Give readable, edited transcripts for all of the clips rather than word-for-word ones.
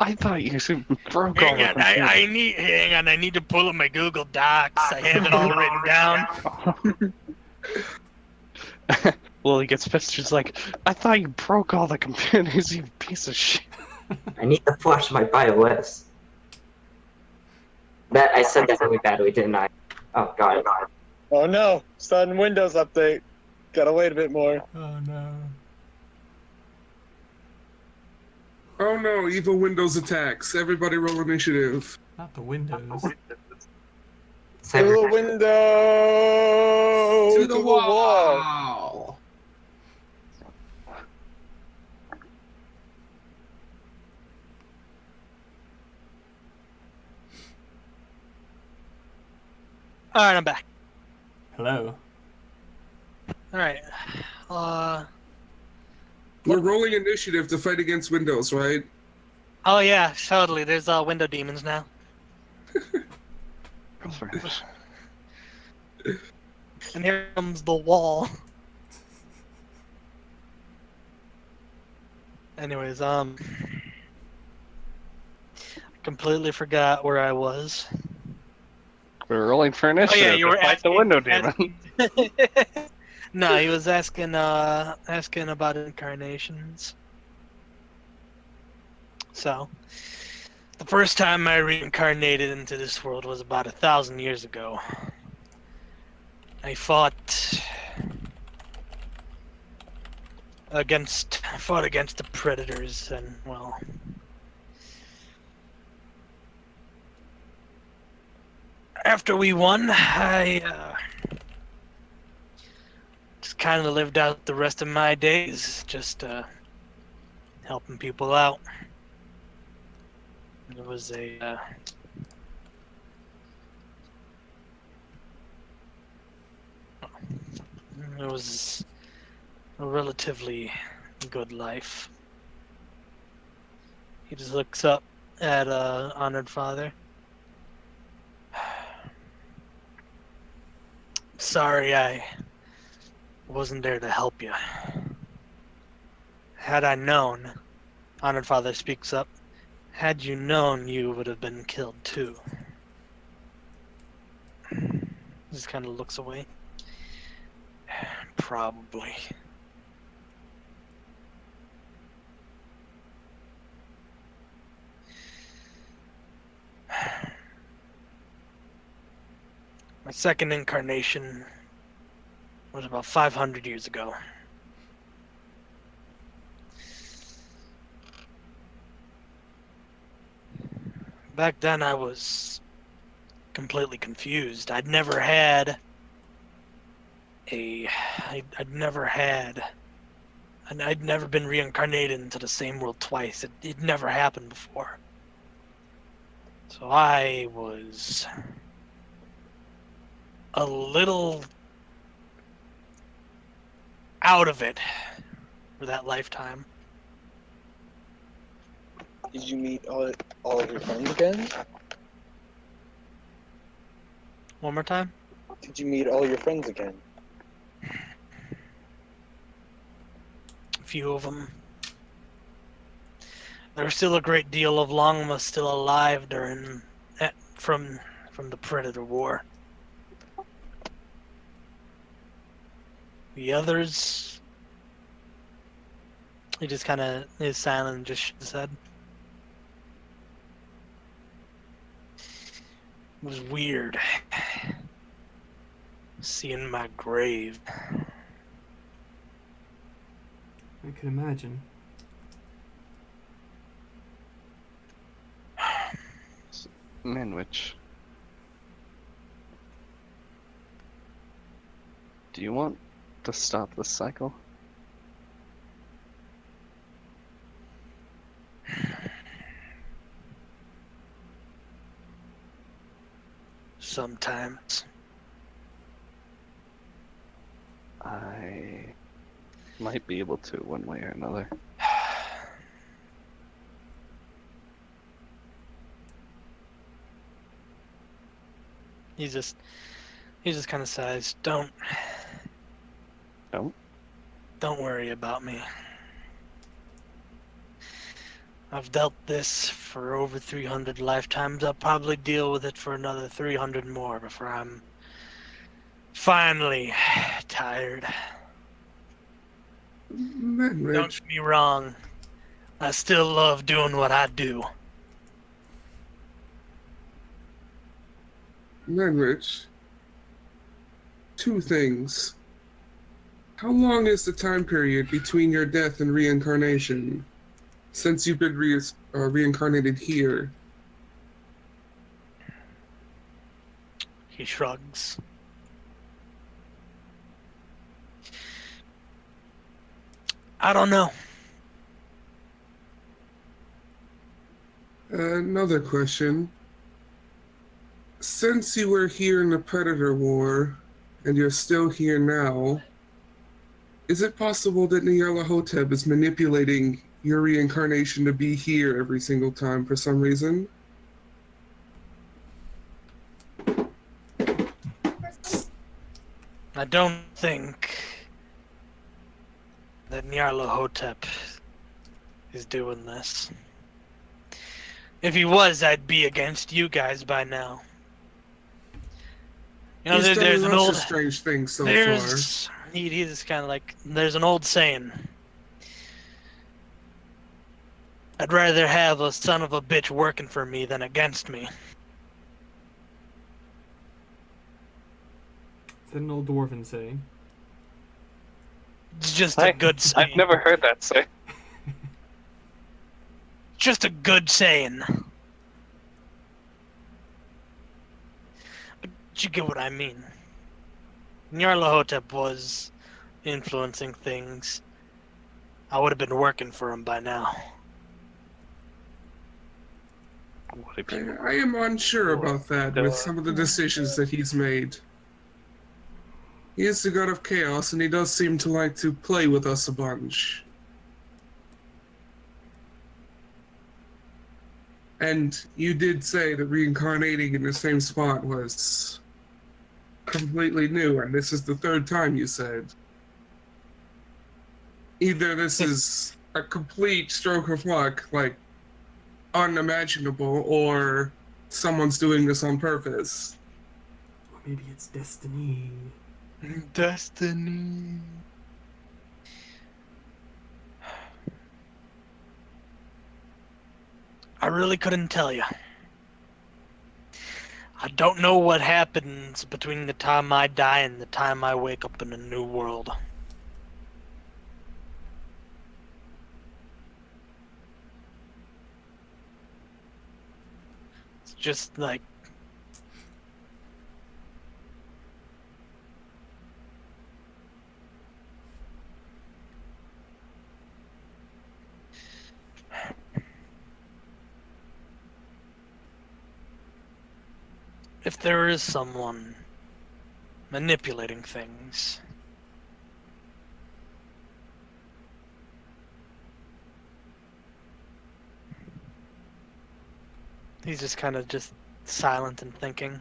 I thought you broke all Hang the on, computers. I need to pull up my Google Docs. I have it all written down. Well, he gets pissed. She's like, I thought you broke all the computers, you piece of shit. I need to flush my BioS. That I said that really badly, didn't I? Oh god. Oh no, sudden Windows update. Gotta wait a bit more. Oh no. Oh no, evil Windows attacks. Everybody roll initiative. Not the windows. To the window! To the wall! Alright, I'm back. Hello. Alright. We're rolling initiative to fight against Windows, right? Oh yeah, totally. There's window demons now. And here comes the wall. Anyways, completely forgot where I was. We were rolling for initiative Oh yeah, you were to fight the asking, window demon. No, he was asking about incarnations. So, the first time I reincarnated into this world was about 1,000 years ago. I fought against the predators, and well, after we won, I just kind of lived out the rest of my days, just helping people out. It was a it was a relatively good life. He just looks up at honored father. Sorry, I wasn't there to help you. Had I known, honored father speaks up. Had you known, you would have been killed too. Just kind of looks away. Probably. My second incarnation was about 500 years ago. Back then I was completely confused. I'd never never been reincarnated into the same world twice. It never happened before. So I was a little out of it for that lifetime. Did you meet all of your friends again? One more time? Did you meet all your friends again? A few of them. There's still a great deal of Longma still alive from the Predator War. The others, he just kind of is silent and just shakes his head. It was weird seeing my grave. I can imagine. Minwich. Do you want to stop this cycle? Sometimes. I might be able to one way or another. He just kind of sighs. Don't worry about me. I've dealt this for over 300 lifetimes. I'll probably deal with it for another 300 more before I'm finally tired. Don't Manrich, get me wrong. I still love doing what I do. Manrich. Two things. How long is the time period between your death and reincarnation? Since you've been reincarnated here. He shrugs. I don't know. Another question. Since you were here in the Predator War, and you're still here now, is it possible that Nyarlathotep is manipulating your reincarnation to be here every single time for some reason? I don't think that Nyarlathotep is doing this. If he was, I'd be against you guys by now. You know, He's done there's an lots old... of strange things so far. He's kind of like... There's an old saying. I'd rather have a son of a bitch working for me than against me. Is that an old dwarven saying? It's just a good saying. I've never heard that say. Just a good saying. But you get what I mean. Nyarlathotep was influencing things. I would have been working for him by now. What if you... I am unsure about that with some of the decisions that he's made. He is the god of chaos, and he does seem to like to play with us a bunch. And you did say that reincarnating in the same spot was completely new, and this is the third time you said. Either this is a complete stroke of luck, like unimaginable, or someone's doing this on purpose. Or maybe it's destiny. Destiny. I really couldn't tell you. I don't know what happens between the time I die and the time I wake up in a new world. It's just like... If there is someone manipulating things, he's just kind of just silent and thinking.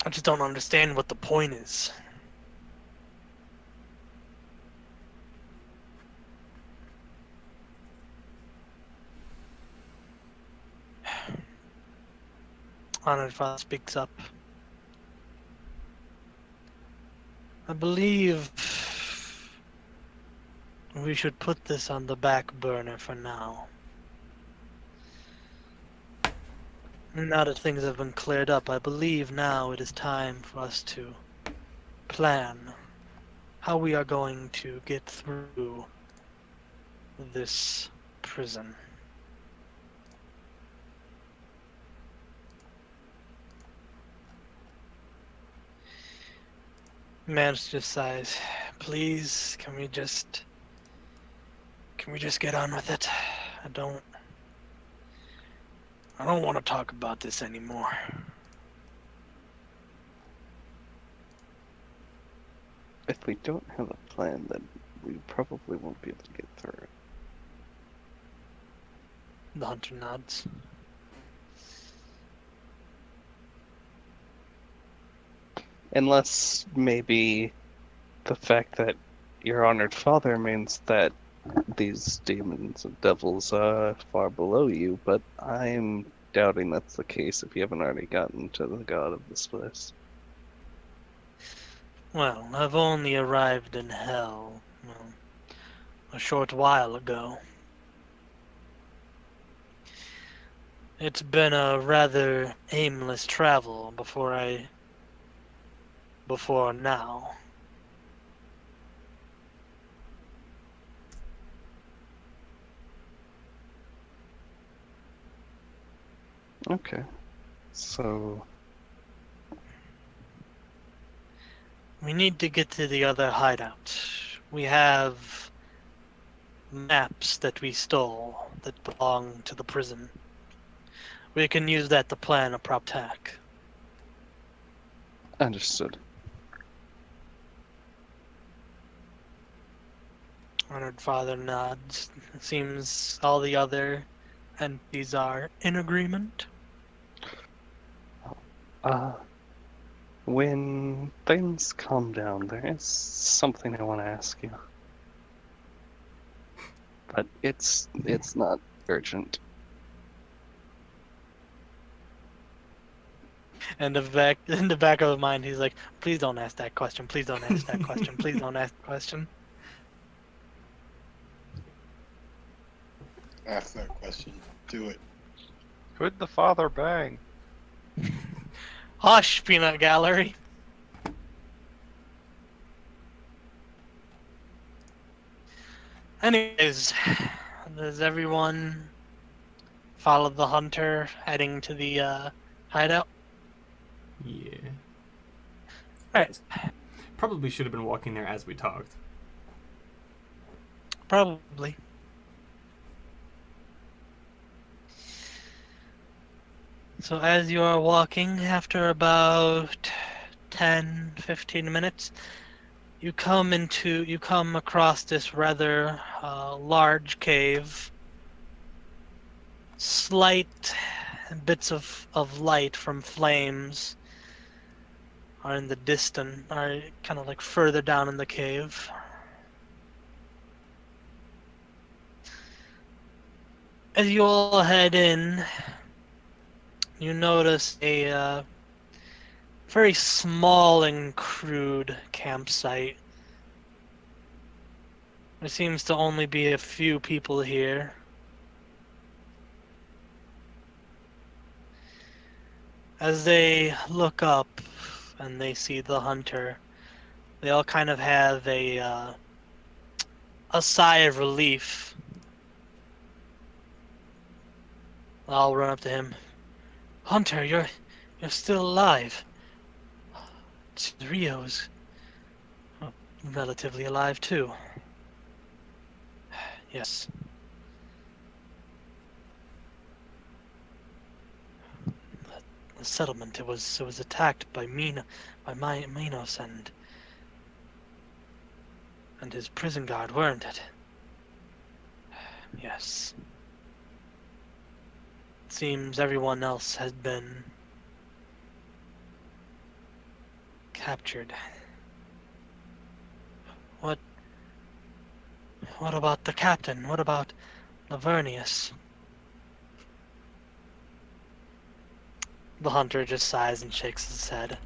I just don't understand what the point is. Honored Father speaks up. I believe we should put this on the back burner for now. Now that things have been cleared up, I believe now it is time for us to plan how we are going to get through this prison. Man just sighs. Please, can we just get on with it? I don't want to talk about this anymore. If we don't have a plan, then we probably won't be able to get through it. The hunter nods. Unless maybe the fact that your honored father means that these demons and devils are far below you, but I'm doubting that's the case if you haven't already gotten to the god of this place. Well, I've only arrived in hell, well, a short while ago. It's been a rather aimless travel before now. Okay. So, We need to get to the other hideout. We have maps that we stole that belong to the prison. We can use that to plan a prop attack. understood. Honored Father nods. Seems all the other entities are in agreement. Uh, when things calm down, there is something I want to ask you. But it's not urgent. And in the back of his mind, he's like, "Please don't ask that question. Please don't ask that question. Please don't ask the question." Ask that question. Do it. Could the father bang? Hush, peanut gallery. Anyways, does everyone follow the hunter heading to the hideout? Yeah. Alright, Probably should have been walking there as we talked. probably. So as you are walking, after about 10-15 minutes, you come across this rather large cave. Slight bits of light from flames are in the distant, are kind of like further down in the cave. As you all head in, you notice a very small and crude campsite. There seems to only be a few people here. As they look up and they see the hunter, they all kind of have a sigh of relief. I'll run up to him. Hunter, you're still alive. Rio's relatively alive too. Yes. The settlement, it was attacked by Minos and his prison guard, weren't it? Yes. It seems everyone else has been captured. What about the captain? What about Lavernius? The hunter just sighs and shakes his head.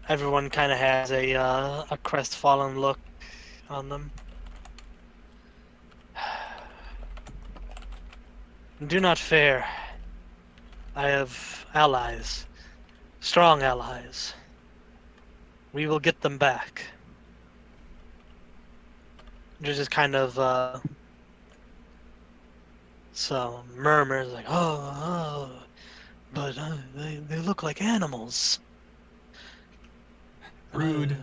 Everyone kind of has a crestfallen look on them. Do not fear. I have allies. Strong allies. We will get them back. There's just kind of some murmurs like, oh, but they look like animals. Rude.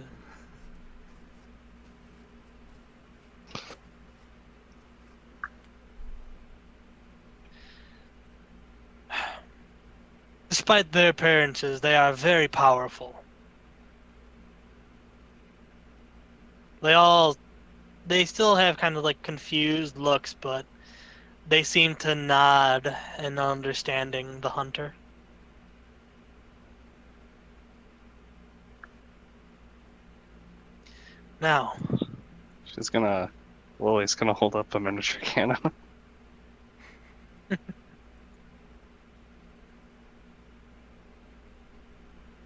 Despite their appearances, they are very powerful. They still have kind of like confused looks, but they seem to nod in understanding the hunter. Now, She's gonna. Lily's gonna hold up a miniature cannon.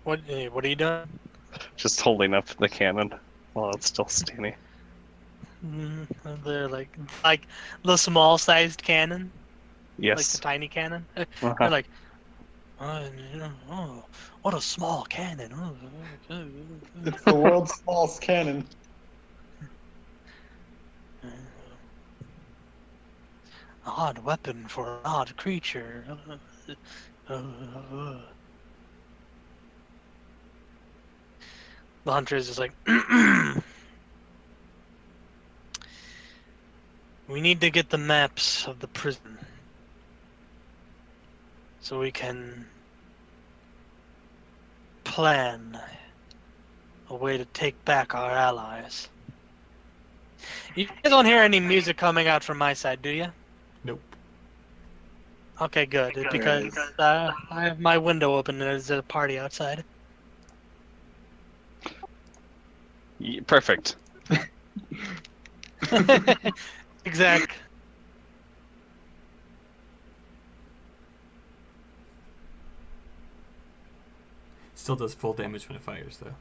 what are you doing? Just holding up the cannon while it's still steamy. They're like the small-sized cannon, like the Yes. tiny cannon. Uh-huh. They're like, oh, what a small cannon! It's the world's smallest cannon. A odd weapon for an odd creature. The hunter is just like, we need to get the maps of the prison so we can plan a way to take back our allies. You guys don't hear any music coming out from my side, do you? Nope. Okay, good. Because I have my window open and there's a party outside. Perfect. Exact. Still does full damage when it fires, though.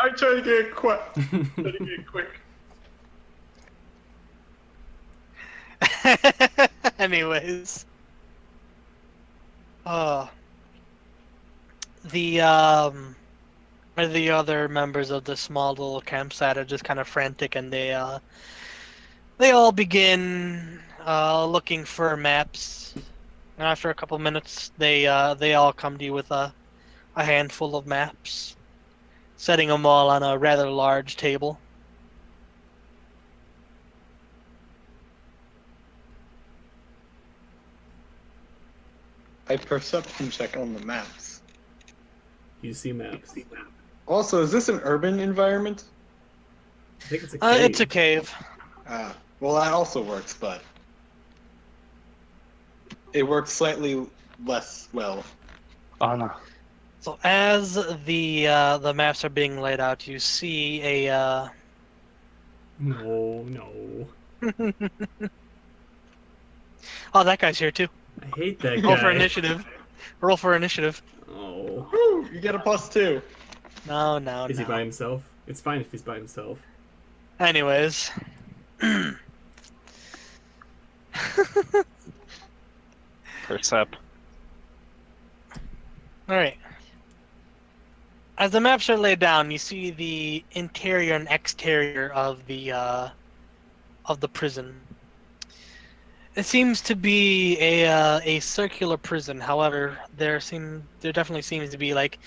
I'm trying to get quick. Trying to get quick. Anyways. The other members of the small little campsite are just kind of frantic, and they all begin looking for maps. And after a couple minutes, they all come to you with a handful of maps, setting them all on a rather large table. I perception check on the maps. You see maps. Also, is this an urban environment? I think it's a cave. It's a cave. Well, that also works, but it works slightly less well. Oh no. So as the maps are being laid out, you see a No. oh, that guy's here too. I hate that Roll guy. for initiative. Roll for initiative. Oh. Woo! You get a +2. No. Is he by himself? It's fine if he's by himself. Anyways. Percep. Alright. As the maps are laid down, you see the interior and exterior of the prison. It seems to be a circular prison. However, there definitely seems to be like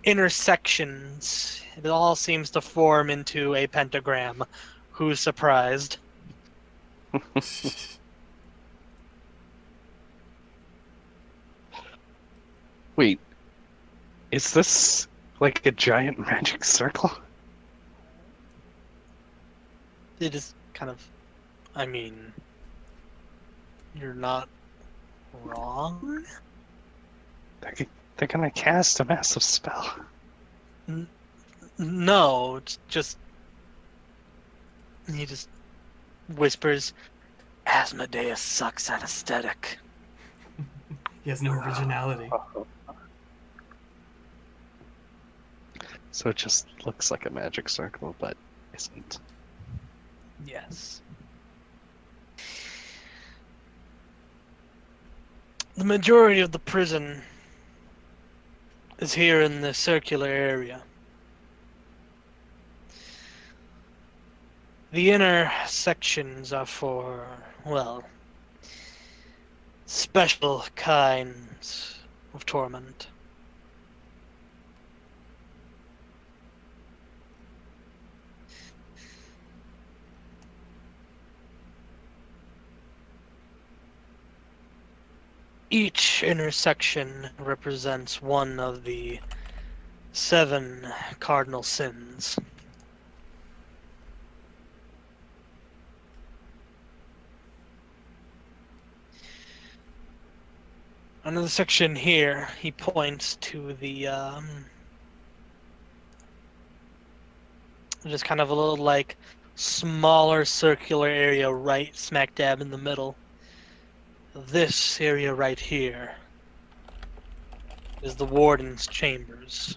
intersections. It all seems to form into a pentagram. Who's surprised? Wait. Is this like a giant magic circle? It is kind of, I mean, you're not wrong. They're gonna cast a massive spell. No, it's just, he just whispers, Asmodeus sucks at aesthetic. He has no originality. So it just looks like a magic circle, but isn't. Yes. The majority of the prison is here in the circular area. The inner sections are for, well, special kinds of torment. Each intersection represents one of the 7 cardinal sins. Another section here, he points to the, just kind of a little, like, smaller circular area right smack dab in the middle. This area right here is the warden's chambers,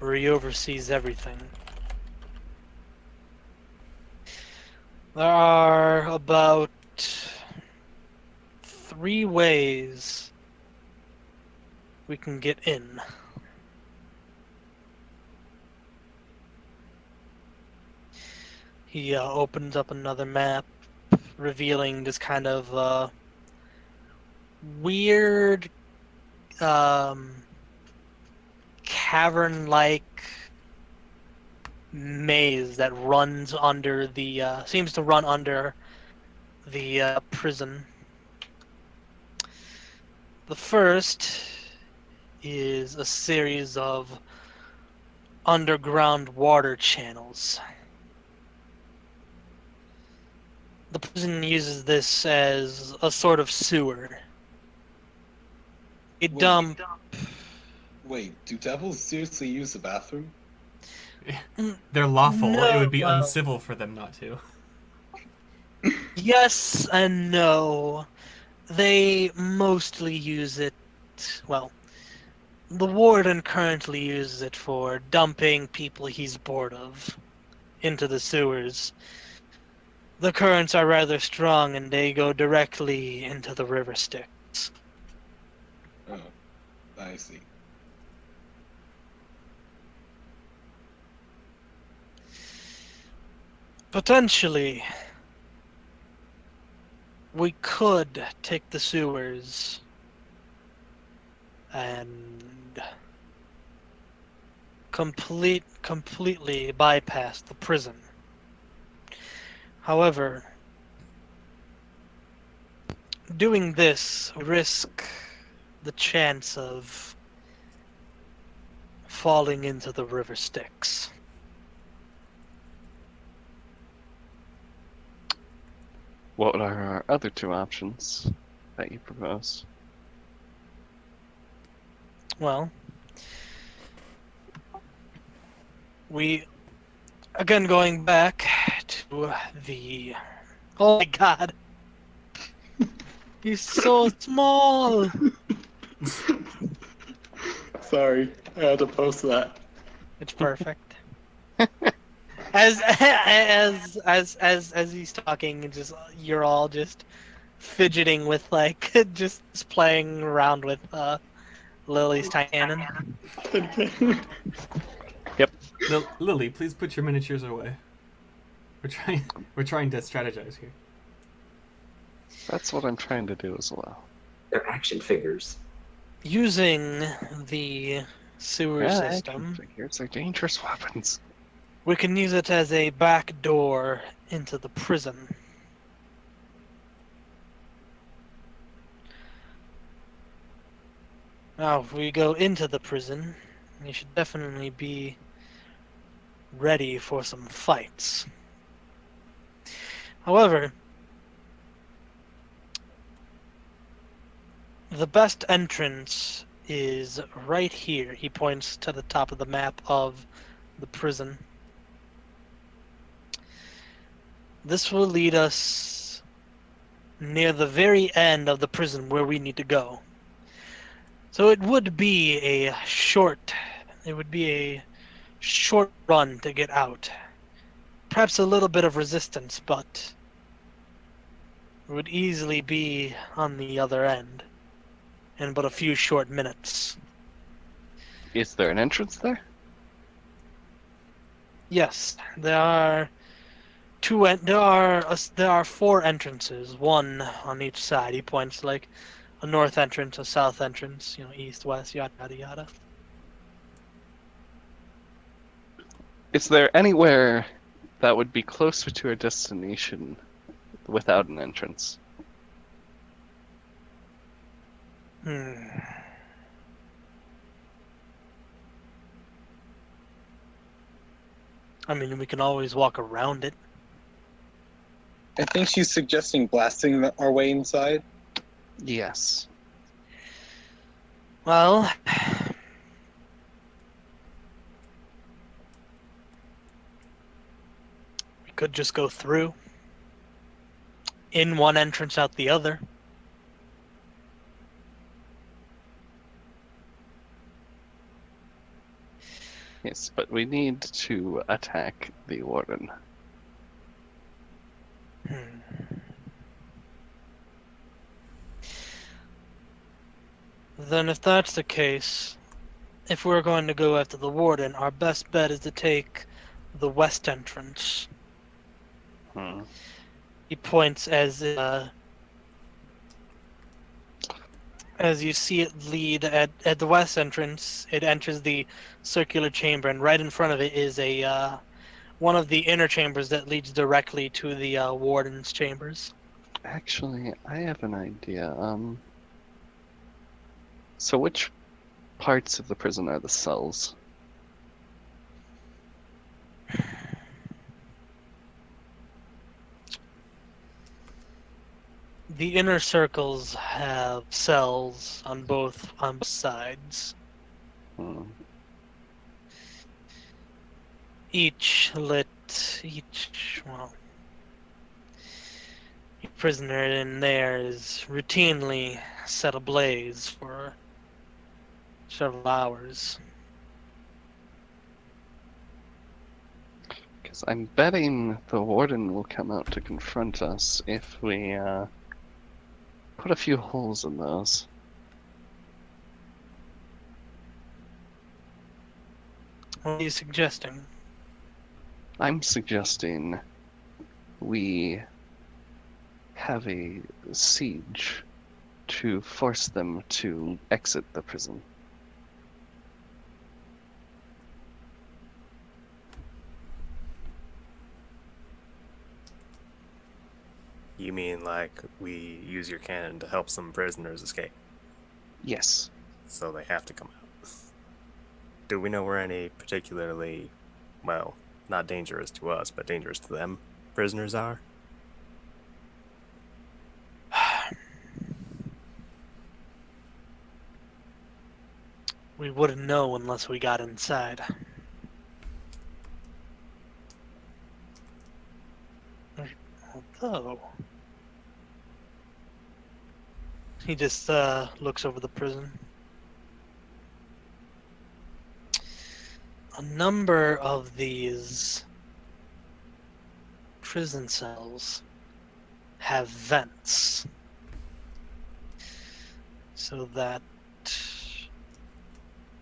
where he oversees everything. There are about 3 ways we can get in. He opens up another map, revealing this kind of weird cavern-like maze that runs under the seems to run under the prison. The first is a series of underground water channels. The prison uses this as a sort of sewer. A dump. Wait, do devils seriously use the bathroom? They're lawful. It would be No. uncivil for them not to. Yes and no. They mostly use it, well, the warden currently uses it for dumping people he's bored of into the sewers. The currents are rather strong and they go directly into the river Styx. Oh, I see. Potentially, we could take the sewers and completely bypass the prison. However, doing this risk the chance of falling into the river Styx. What are our other 2 options that you propose? Well, we again going back to the. Oh my God! He's so small. Sorry, I had to post that. It's perfect. As he's talking, and just you're all just fidgeting with like just playing around with Lily's tiny cannon. Lily, please put your miniatures away. We're trying to strategize here. That's what I'm trying to do as well. They're action figures. Using the sewer system, Figures are dangerous weapons. we can use it as a back door into the prison. Now, if we go into the prison, we should definitely be ready for some fights. However, the best entrance is right here. He points to the top of the map of the prison. This will lead us near the very end of the prison where we need to go. So it would be a short run to get out. Perhaps a little bit of resistance, but it would easily be on the other end in but a few short minutes. Is there an entrance there? Yes, there are there are 4 entrances, one on each side. He points like a north entrance, a south entrance, east, west, yada yada yada. Is there anywhere that would be closer to our destination without an entrance? I mean, we can always walk around it. I think she's suggesting blasting our way inside. Yes. Well, we could just go through. In one entrance, out the other. Yes, but we need to attack the warden. Hmm. Then if that's the case, if we're going to go after the warden, our best bet is to take the west entrance. Hmm. He points as you see it lead at the west entrance. It enters the circular chamber, and right in front of it is a one of the inner chambers that leads directly to the warden's chambers. Actually, I have an idea. So which parts of the prison are the cells? The inner circles have cells on both sides, Hmm. each well, each prisoner in there is routinely set ablaze for several hours. Because I'm betting the warden will come out to confront us if we put a few holes in those. What are you suggesting? I'm suggesting we have a siege to force them to exit the prison. You mean like we use your cannon to help some prisoners escape, Yes. so they have to come out? Do we know where any particularly, well, not dangerous to us, but dangerous to them prisoners are? We wouldn't know unless we got inside. Although, he just looks over the prison. A number of these prison cells have vents so that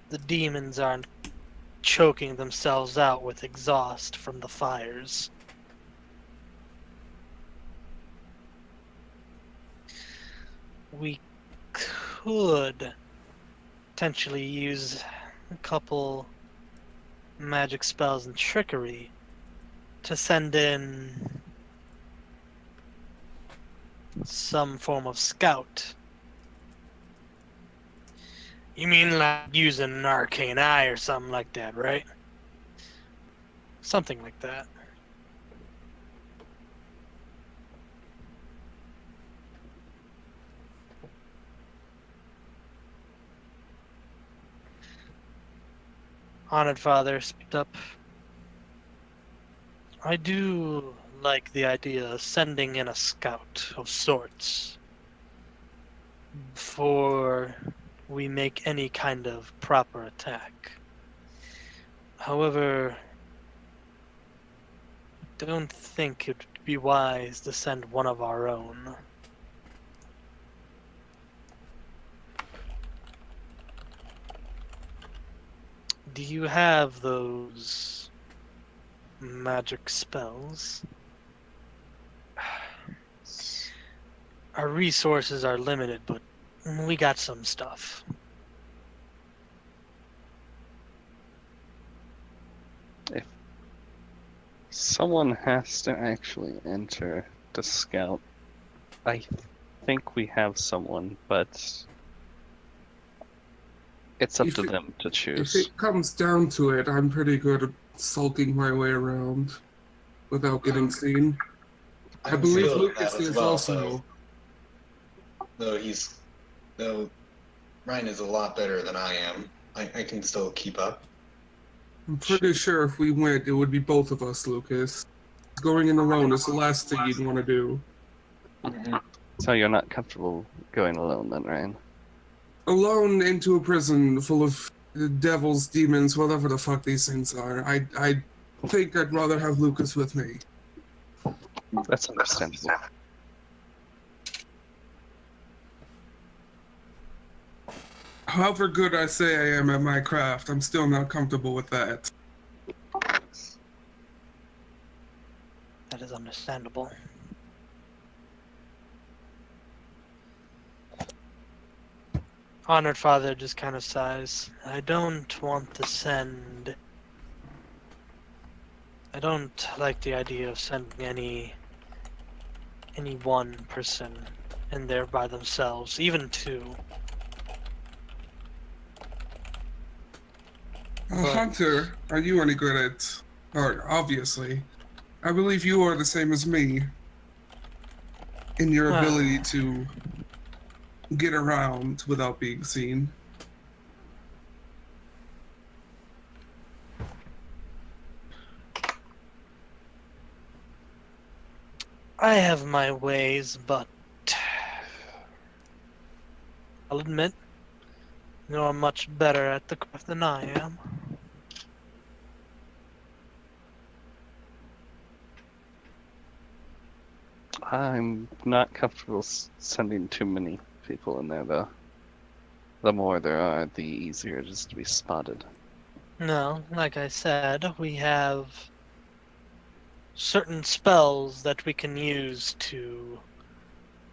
the demons aren't choking themselves out with exhaust from the fires. We could potentially use a couple magic spells and trickery to send in some form of scout. You mean like using an arcane eye or something like that, right? Something like that. Honored Father speaks up. I do like the idea of sending in a scout of sorts before we make any kind of proper attack. However, I don't think it would be wise to send one of our own. Do you have those magic spells? Our resources are limited, but we got some stuff. If someone has to actually enter to scout, I think we have someone, but It's up If to it- them to If choose. it comes down to it, I'm pretty good at sulking my way around without getting seen. I I'm believe skilled in Lucas that as is well, also. though Ryan is a lot better than I am. I can still keep up. I'm pretty sure if we went, it would be both of us, Lucas. Going in alone is the last thing you'd want to do. So you're not comfortable going alone then, Ryan? Alone into a prison full of devils, demons, whatever the fuck these things are. I think I'd rather have Lucas with me. That's understandable. However good I say I am at my craft, I'm still not comfortable with that. That is understandable. Honored Father just kind of sighs. I don't want to send. I don't like the idea of sending any one person in there by themselves, even two. But- Hunter, are you any good at art? Obviously. I believe you are the same as me in your ability to get around without being seen. I have my ways, but I'll admit, you're much better at the craft than I am. I'm not comfortable sending too many people in there, though. The more there are, the easier it is to be spotted. No, like I said, we have certain spells that we can use to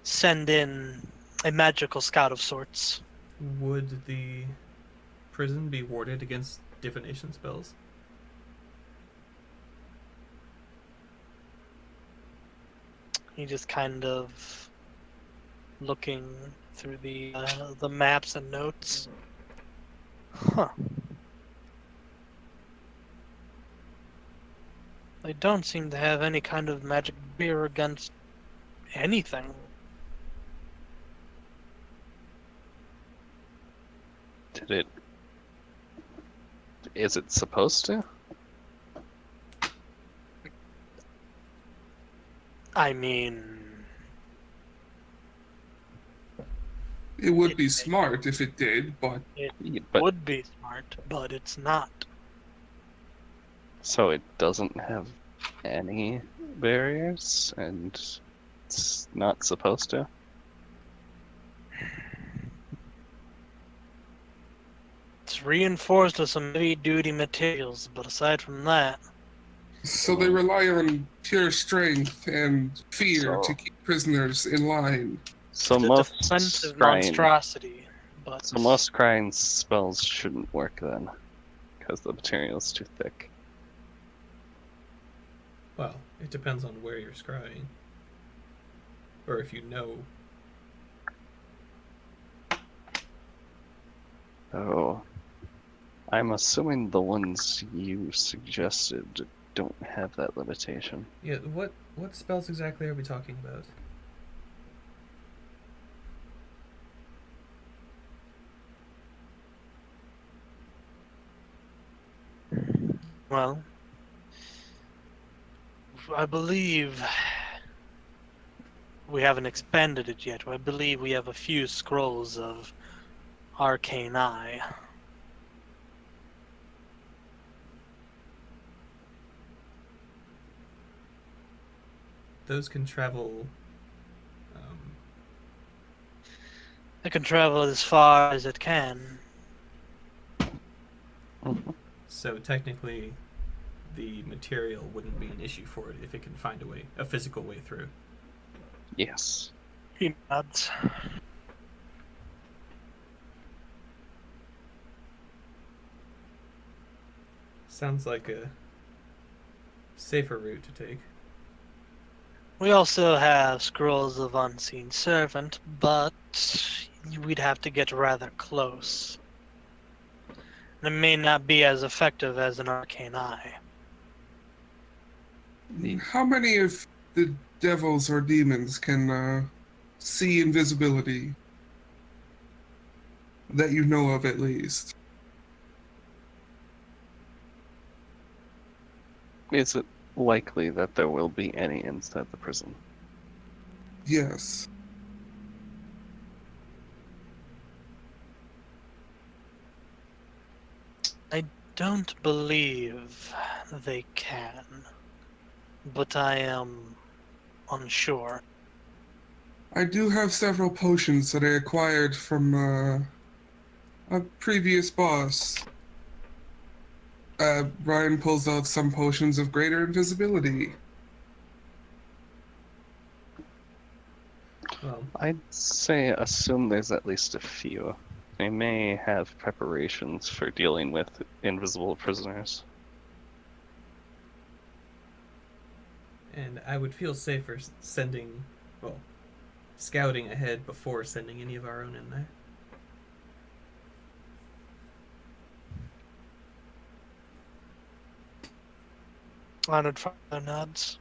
send in a magical scout of sorts. Would the prison be warded against divination spells? He just kind of looking through the maps and notes. Huh. They don't seem to have any kind of magic barrier against anything. Did it... Is it supposed to? I mean, It would be smart if it did, but it Yeah, but would be smart, but it's not. so it doesn't have any barriers, and it's not supposed to? It's reinforced with some heavy-duty materials, but aside from that, so they rely on pure strength and fear So- to keep prisoners in line. So it's a most defensive scrying, monstrosity. But so most scrying spells shouldn't work then, because the material's too thick. Well, it depends on where you're scrying. Or if you know. Oh, I'm assuming the ones you suggested don't have that limitation. Yeah, what spells exactly are we talking about? well, I believe we haven't expanded it yet. I believe we have a few scrolls of arcane eye. Those can travel. It can travel as far as it can. So technically, the material wouldn't be an issue for it if it can find a physical way through. Yes. He nods. Sounds like a safer route to take. We also have scrolls of unseen servant, but we'd have to get rather close. It may not be as effective as an arcane eye. How many of the devils or demons can see invisibility? That you know of, at least. Is it likely that there will be any inside the prison? Yes. I don't believe they can, but I am unsure. I do have several potions that I acquired from a previous boss. Ryan pulls out some potions of greater invisibility. Well, I'd say assume there's at least a few. They may have preparations for dealing with invisible prisoners. and I would feel safer sending, well, scouting ahead before sending any of our own in there. Honored Father nods.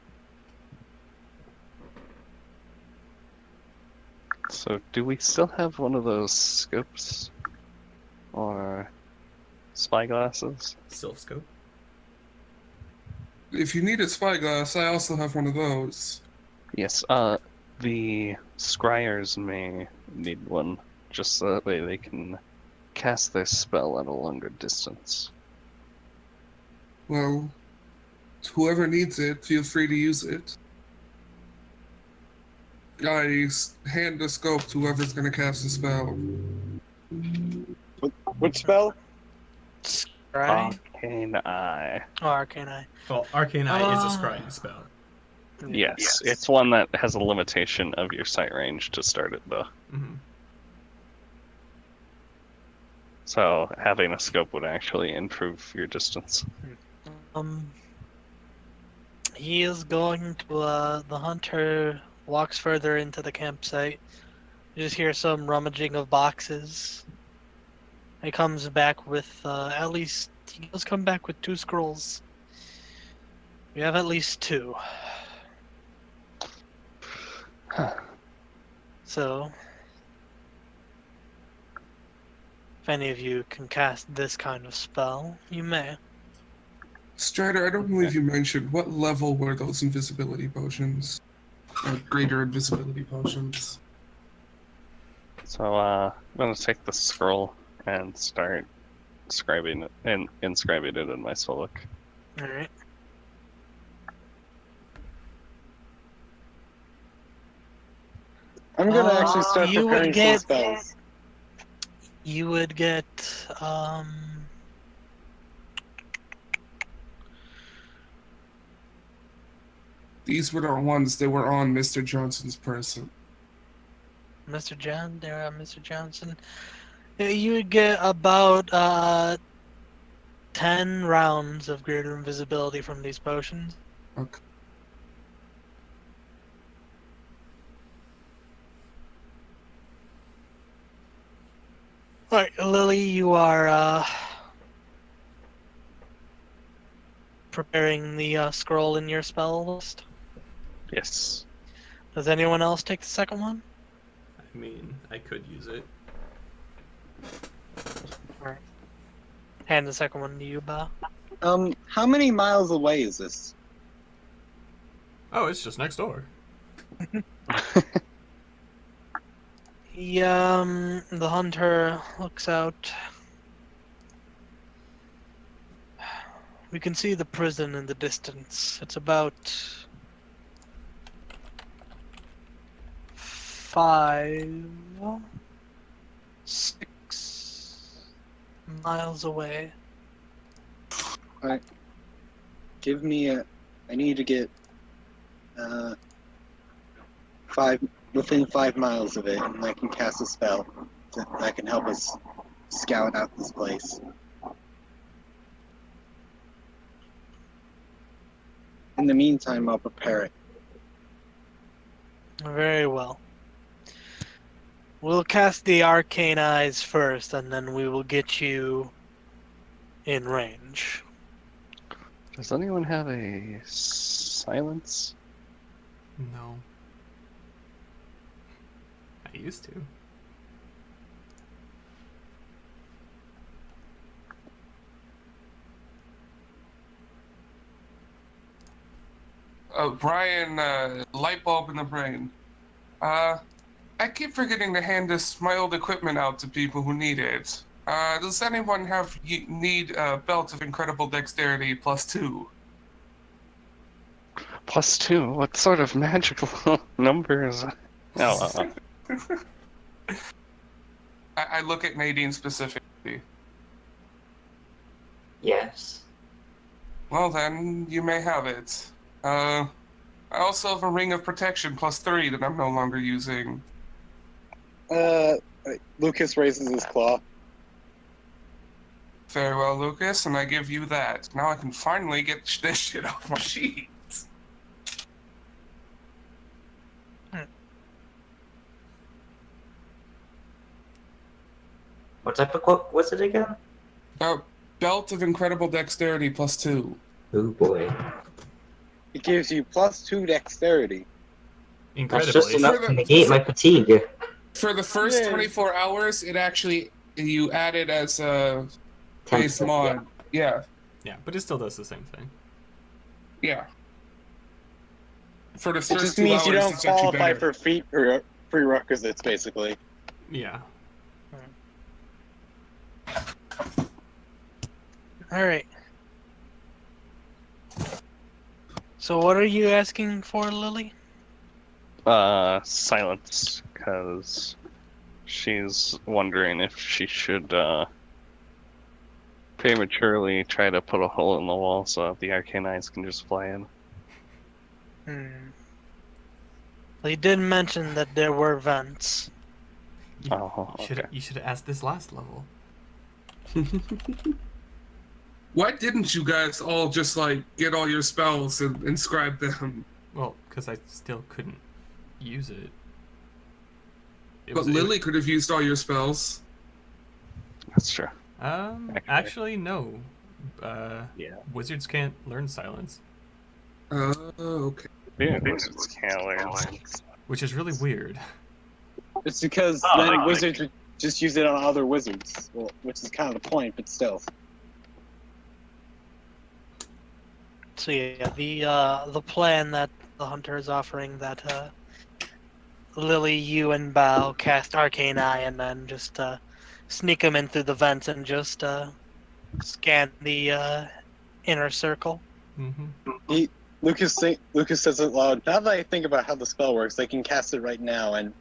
So, do we still have one of those scopes? Or spyglasses? Sylph scope. If you need a spyglass, I also have one of those. Yes, the scryers may need one, just so that way they can cast their spell at a longer distance. Well, whoever needs it, feel free to use it. I hand the scope to whoever's going to cast the spell. Which spell? Scry? Arcane Eye. Oh, arcane eye. Well, Arcane Eye is a scrying spell. Yes, it's one that has a limitation of your sight range to start it, though. Mm-hmm. So having a scope would actually improve your distance. He is going to, the hunter walks further into the campsite. You just hear some rummaging of boxes. He comes back with, at least, he does come back with 2 scrolls. We have at least 2. So, if any of you can cast this kind of spell, you may. Strider, I don't believe you mentioned what level were those invisibility potions? Greater invisibility potions. So I'm gonna take the scroll and start scribing it and inscribing it in my spellbook. Alright. I'm gonna actually start you would preparing some get- spells. You would get, These were the ones that were on Mr. Johnson's person. Mr. Johnson. You would get about 10 rounds of greater invisibility from these potions. Okay. Alright, Lily, you are preparing the scroll in your spell list. Yes. Does anyone else take the second one? I mean, I could use it. Alright. Hand the second one to you, Ba. How many miles away is this? Oh, it's just next door. The hunter looks out. We can see the prison in the distance. It's about 5, 6 miles away. Alright. Give me I need to get within 5 miles of it, and I can cast a spell that can help us scout out this place. In the meantime, I'll prepare it. Very well. We'll cast the arcane eyes first, and then we will get you in range. Does anyone have a silence? No. I used to. Brian, light bulb in the brain. I keep forgetting to hand my old equipment out to people who need it. Does anyone need a belt of incredible dexterity +2? +2? What sort of magical number is that? Oh, I look at Nadine specifically. Yes. Well then, you may have it. I also have a ring of protection +3 that I'm no longer using. Lucas raises his claw. Very well, Lucas, and I give you that. Now I can finally get this shit off my sheet. What type of quote was it again? Belt of incredible dexterity +2. Oh boy. It gives you +2 dexterity. That's just Incredibly. enough to negate my fatigue. For the first Yay. 24 hours, you add it as a base 10%, mod. Yeah. Yeah, but it still does the same thing. Yeah. For the It first just 2 means hours, you don't it's actually qualify better. for feat prerequisites, basically. Yeah. Alright. So what are you asking for, Lily? silence, because she's wondering if she should prematurely try to put a hole in the wall so the arcane eyes can just fly in. Well, you did mention that there were vents. Oh, okay. You should have asked this last level. Why didn't you guys all just, get all your spells and inscribe them? Well, because I still couldn't use it. But Lily could have used all your spells. That's true. Actually, no. Yeah. Wizards can't learn silence, Oh, okay. Yeah, wizards can't learn. which is really weird. It's because then wizards would just use it on other wizards, well, which is kind of the point, but still. So yeah, the plan that the hunter is offering, that Lily, you, and Bao cast Arcane Eye, and then just sneak them in through the vents and just scan the inner circle. Mm-hmm. Lucas says it loud. Now that I think about how the spell works, they can cast it right now and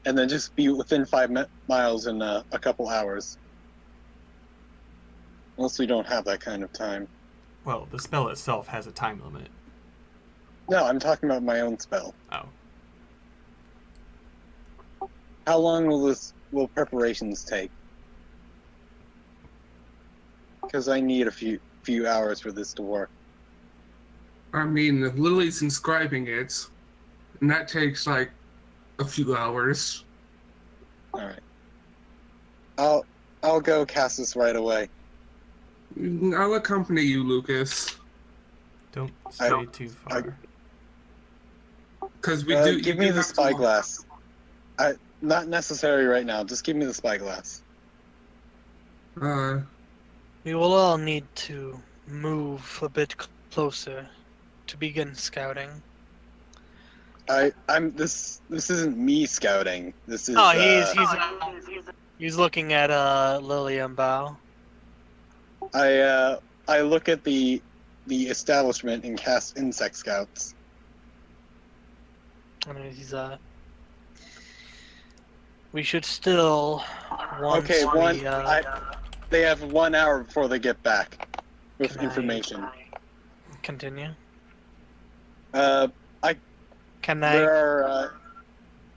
then just be within 5 miles in a couple hours. Unless we don't have that kind of time. Well, the spell itself has a time limit. No, I'm talking about my own spell. Oh. How long will preparations take? Because I need a few hours for this to work. I mean, Lily's inscribing it, and that takes, a few hours. Alright. I'll go cast this right away. I'll accompany you, Lucas. Don't stray too far. Because give me the spyglass. Not necessary right now. Just give me the spyglass. We will all need to move a bit closer to begin scouting. This isn't me scouting. This is. He's looking at Lily and Bao. I look at the establishment and cast insect scouts. I mean, we should still. They have 1 hour before they get back with information. Continue.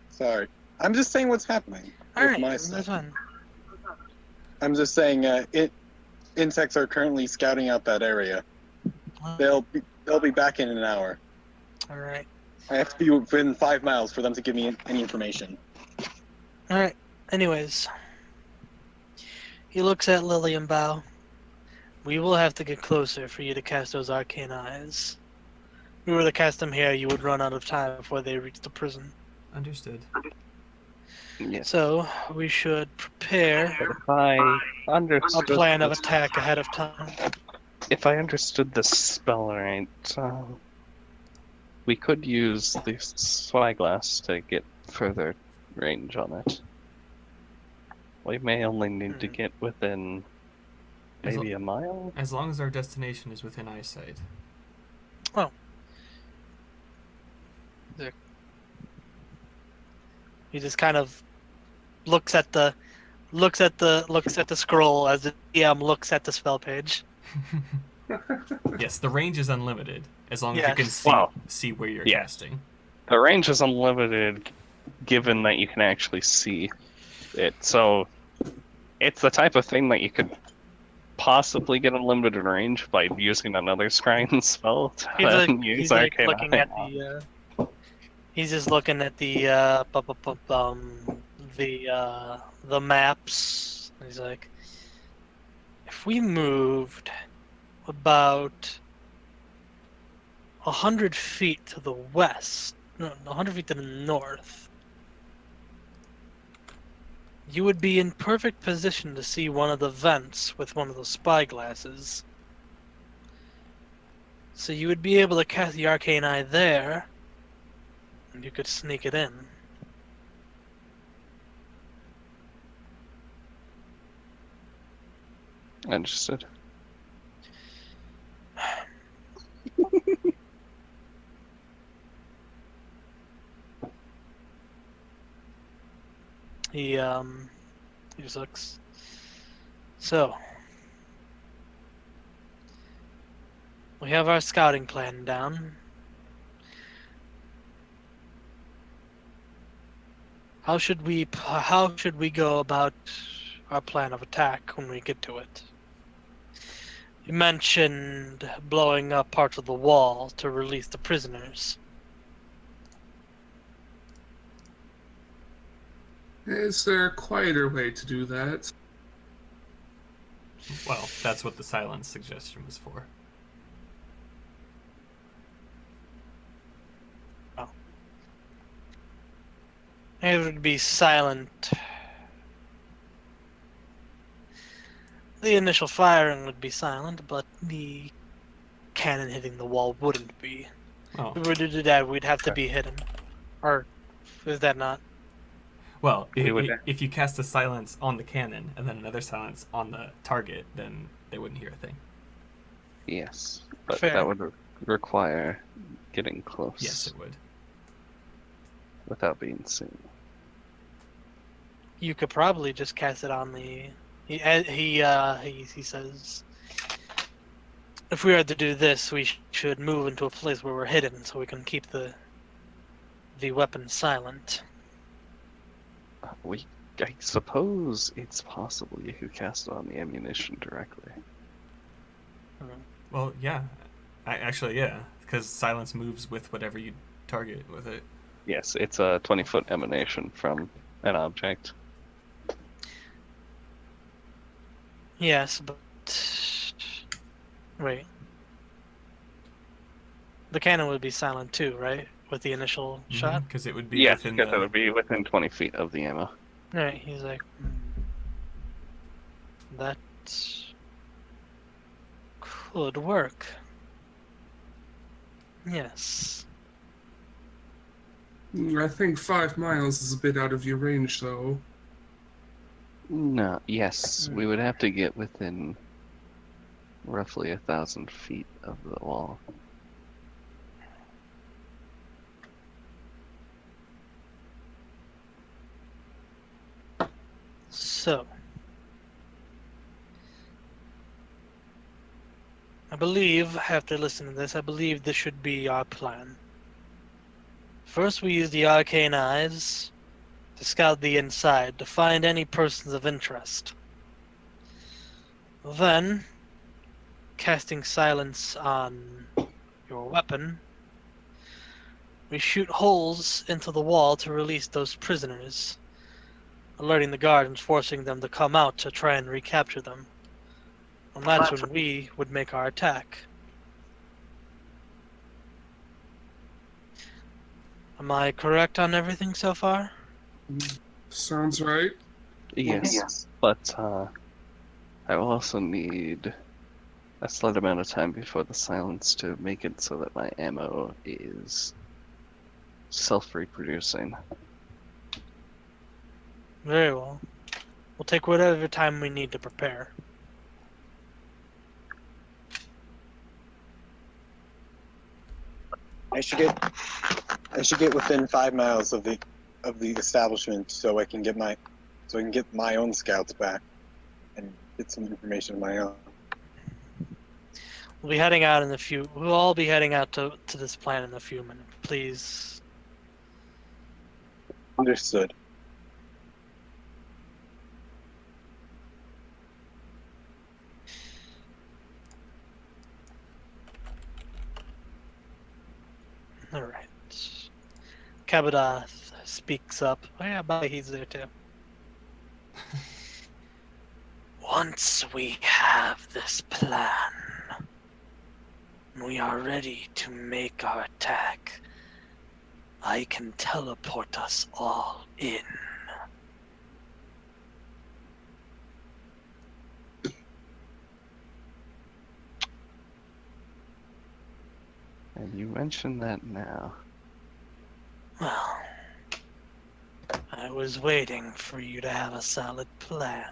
Sorry, I'm just saying what's happening. Alright, my that's stuff. fine. I'm just saying, insects are currently scouting out that area. They'll be back in an hour. Alright. I have to be within 5 miles for them to give me any information. Alright. Anyways. He looks at Lily and Bao. We will have to get closer for you to cast those arcane eyes. If we were to cast them here, you would run out of time before they reach the prison. Understood. Yes. So, we should prepare But if I a understood plan of this- attack ahead of time. if I understood the spell right, we could use the spyglass to get further range on it. We may only need to get within As maybe a mile. As long as our destination is within eyesight. He just kind of looks at the scroll as the DM looks at the spell page. Yes, the range is unlimited as long as you can Yes. see Wow. see where you're Yeah. casting. The range is unlimited, given that you can actually see it. So it's the type of thing that you could possibly get unlimited range by using another scrying spell to He's like, use he's like Arcane looking Eye. at the. He's just looking at the the maps. He's like, if we moved about 100 feet to the west, no, 100 feet to the north, you would be in perfect position to see one of the vents with one of those spyglasses. So you would be able to cast the Arcane Eye there, and you could sneak it in. Understood. He just looks. So we have our scouting plan down. How should we go about our plan of attack when we get to it? You mentioned blowing up parts of the wall to release the prisoners. Is there a quieter way to do that? Well, that's what the silence suggestion was for. It would be silent. The initial firing would be silent, but the cannon hitting the wall wouldn't be. Oh. If we were to do that, we'd have to be hidden. Or is that not? Well, We would- if you cast a silence on the cannon and then another silence on the target, then they wouldn't hear a thing. Yes, but Fair. that would require getting close. Yes, it would. Without being seen. You could probably just cast it on the. He says, if we are to do this, we should move into a place where we're hidden, so we can keep the weapon silent. I suppose it's possible you could cast it on the ammunition directly. Well, yeah. Yeah, because silence moves with whatever you target with it. Yes, it's a 20-foot emanation from an object. Yes, but wait. The cannon would be silent too, right? With the initial shot. Because it would be Yes, within because the... it would be within 20 feet of the ammo. Right. He's like, that could work. Yes. I think 5 miles is a bit out of your range, though. No, yes, we would have to get within roughly 1,000 feet of the wall. So, I believe, after listening to this, I believe this should be our plan. First, we use the arcane eyes to scout the inside, to find any persons of interest. Then, casting silence on your weapon, we shoot holes into the wall to release those prisoners, alerting the guards and forcing them to come out to try and recapture them. And that's when we would make our attack. Am I correct on everything so far? Sounds right. Yes, but I will also need a slight amount of time before the silence to make it so that my ammo is self-reproducing. Very well. We'll take whatever time we need to prepare. I should get within 5 miles of the establishment so I can get my own scouts back and get some information of my own. We'll be heading out in a few. We'll all be heading out to this plan in a few minutes. Please. Understood. All right. Kabadath speaks up. Oh yeah, but he's there too. Once we have this plan, we are ready to make our attack, I can teleport us all in. And you mentioned that now. Well, I was waiting for you to have a solid plan.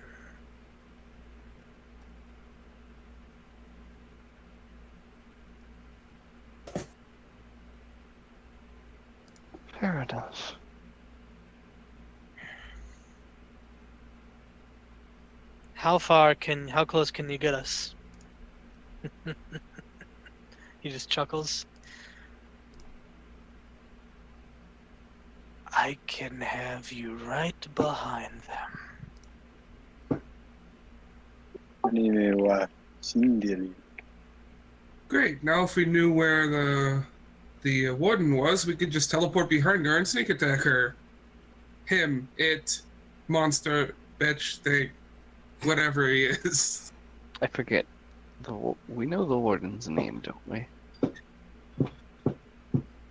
Fair enough. How close can you get us? He just chuckles. I can have you right behind them. Great. Now, if we knew where the warden was, we could just teleport behind her and sneak attack her. Him, it, monster, bitch, thing, whatever he is. I forget. We know the warden's name, don't we?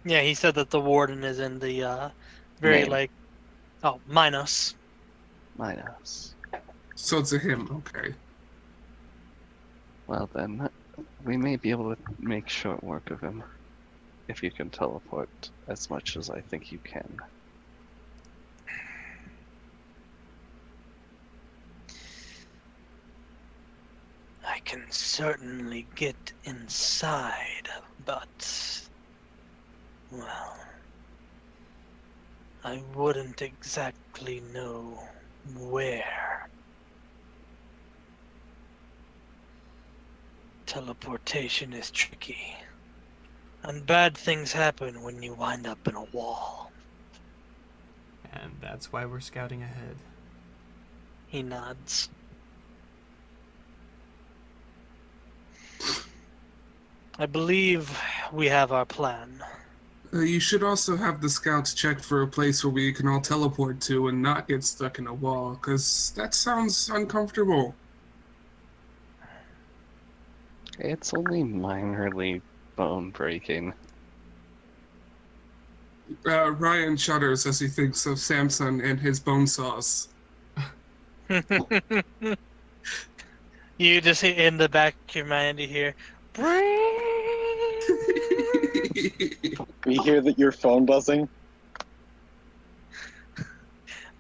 Yeah, he said that the warden is in the very Name. Minos. Minos. So it's a him, okay. Well then, we may be able to make short work of him. If you can teleport as much as I think you can. I can certainly get inside, but, well, I wouldn't exactly know where. Teleportation is tricky, and bad things happen when you wind up in a wall. And that's why we're scouting ahead. He nods. I believe we have our plan. You should also have the scouts check for a place where we can all teleport to and not get stuck in a wall, because that sounds uncomfortable. It's only minorly bone breaking. Ryan shudders as he thinks of Samson and his bone saws. You just in the back of your mind, you hear, We hear that your phone buzzing.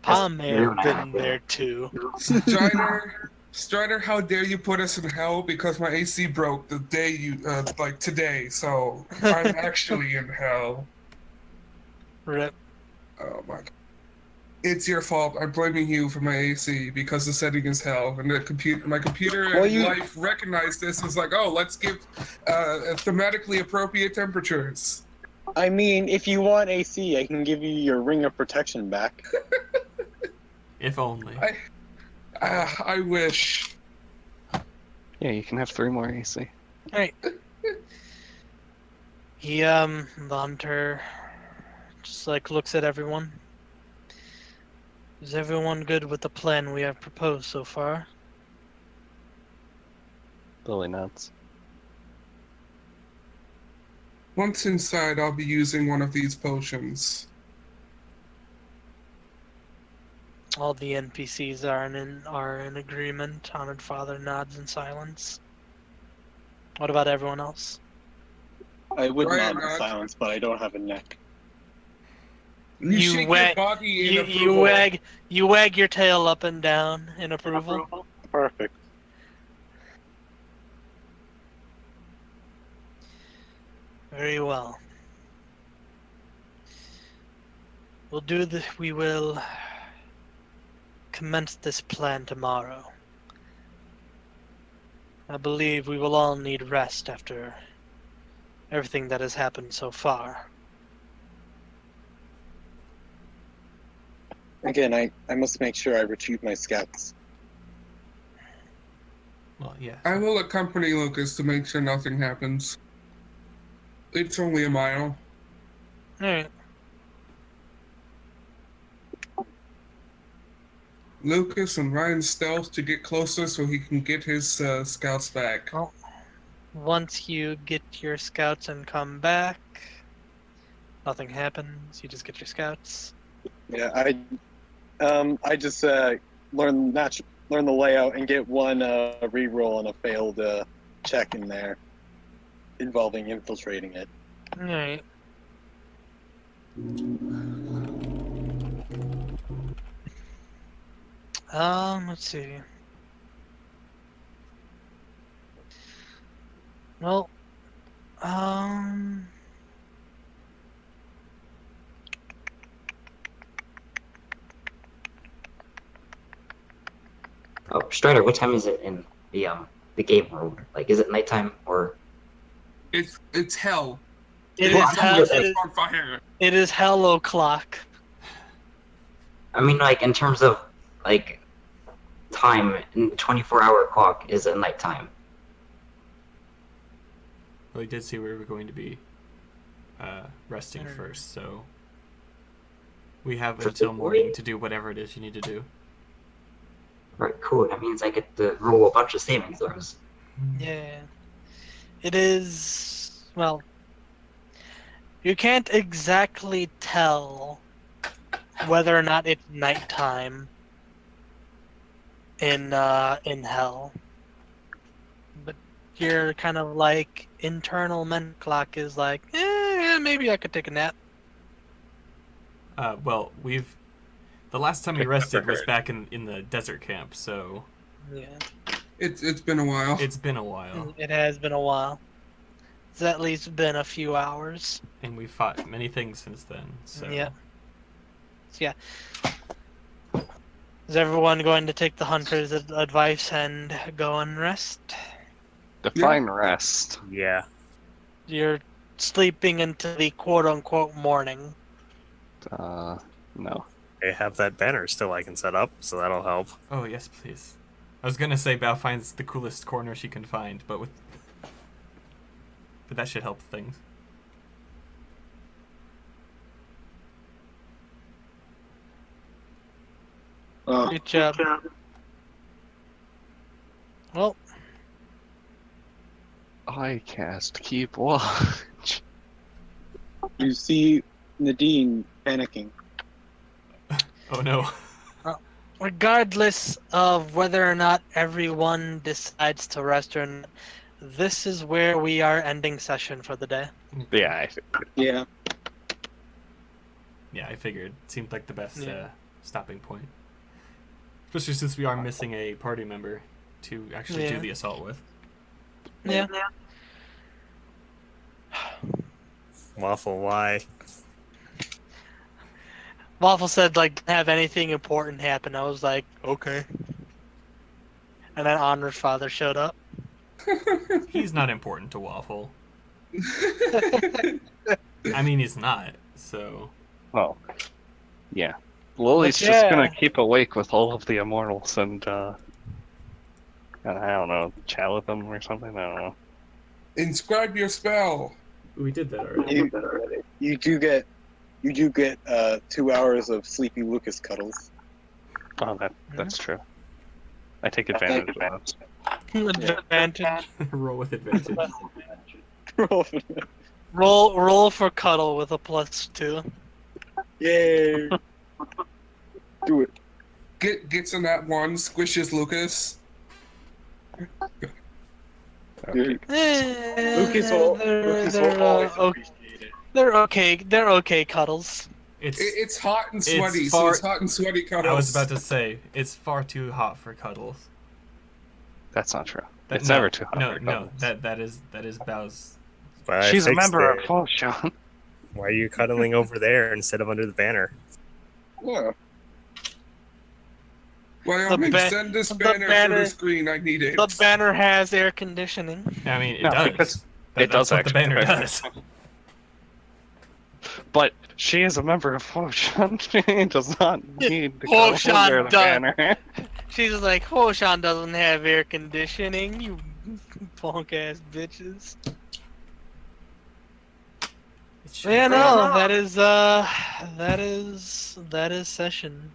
Palm may have been there too. Strider, how dare you put us in hell because my AC broke the day today, so I'm actually in hell. Rip. Oh my god. It's your fault. I'm blaming you for my AC because the setting is hell, and my computer and life recognized this and was like, oh, let's give thematically appropriate temperatures. I mean, if you want AC, I can give you your ring of protection back. If only. I wish. Yeah, you can have 3 more AC. Alright. He, the hunter just, looks at everyone. Is everyone good with the plan we have proposed so far? Lily nuts. Once inside, I'll be using one of these potions. All the NPCs are in agreement. Honored Father nods in silence. What about everyone else? I would Ryan nod in nods. silence, but I don't have a neck. You shake your body in approval. You wag your tail up and down in approval. Perfect. Very well. We will commence this plan tomorrow. I believe we will all need rest after everything that has happened so far. Again, I must make sure I retrieve my scouts. Well, yeah. I will accompany Lucas to make sure nothing happens. It's only a mile. Alright. Lucas and Ryan stealth to get closer so he can get his scouts back. Well, once you get your scouts and come back, nothing happens. You just get your scouts. Yeah, I just learn the layout and get one reroll on a failed check in there involving infiltrating it. Alright. Let's see. Well, Oh, Strider, what time is it in the game world? Like, is it nighttime or? It's hell. it Well, is hell. It's on fire. It is hell o'clock. I mean, like in terms of like time, in the 24-hour clock is at nighttime. Well, we did see we were going to be resting Mm. first, so we have For until the morning morning? to do whatever it is you need to do. Right, cool. That means I get to roll a bunch of saving throws. Yeah. It is, well, you can't exactly tell whether or not it's nighttime in hell. But your kind of like internal mental clock is like, maybe I could take a nap. Well, the last time we rested was back in the desert camp, so Yeah. It's been a while. it's been a while, It has been a while. It's at least been a few hours. and we fought many things since then. So Yeah. So, yeah. Is everyone going to take the hunter's advice and go and rest? Define rest. Yeah. You're sleeping until the quote-unquote morning. No. I have that banner still I can set up, so that'll help. Oh yes, please. I was gonna say Bao finds the coolest corner she can find, but that should help things. Good job. Well, I cast Keep Watch. You see Nadine panicking. Oh no. regardless of whether or not everyone decides to rest or not, this is where we are ending session for the day. Yeah, Yeah. Yeah, I figured. Seemed like the best Yeah. stopping point. Especially since we are missing a party member to actually do Yeah. the assault with. Yeah. Waffle, why? Waffle said, like, didn't have anything important happen. I was like, okay. And then Honored Father showed up. He's not important to Waffle. I mean, he's not, so... well, yeah. Lily's But just yeah. gonna keep awake with all of the immortals and I don't know, chat with them or something. I don't know. Inscribe your spell. We did that already. You do get 2 hours of sleepy Lucas cuddles. Oh, that's true. I take advantage of that. Advantage. Roll with advantage. Roll for cuddle with a +2. Yay! Do it. Gets in that one, squishes Lucas. Dude. Lucas Lucas will always appreciate it. They're okay. They're okay cuddles. It's hot and sweaty, it's so far- it's hot and sweaty cuddles. I was about to say it's far too hot for cuddles. That's not true. That- It's no, never too hot. No, for no, cuddles. that is Bao's. But I She's a fixed member it. of Huoshan. Why are you cuddling over there instead of under the banner? Yeah. Wyoming, send this banner to the screen. I need it. The banner has air conditioning. I mean, it No, does. because That's does what the actually. banner does. But she is a member of Huoshan. She does not need to go Huoshan under the does. banner. She's like, Huoshan doesn't have air conditioning, you punk ass bitches. Yeah, no, that is session.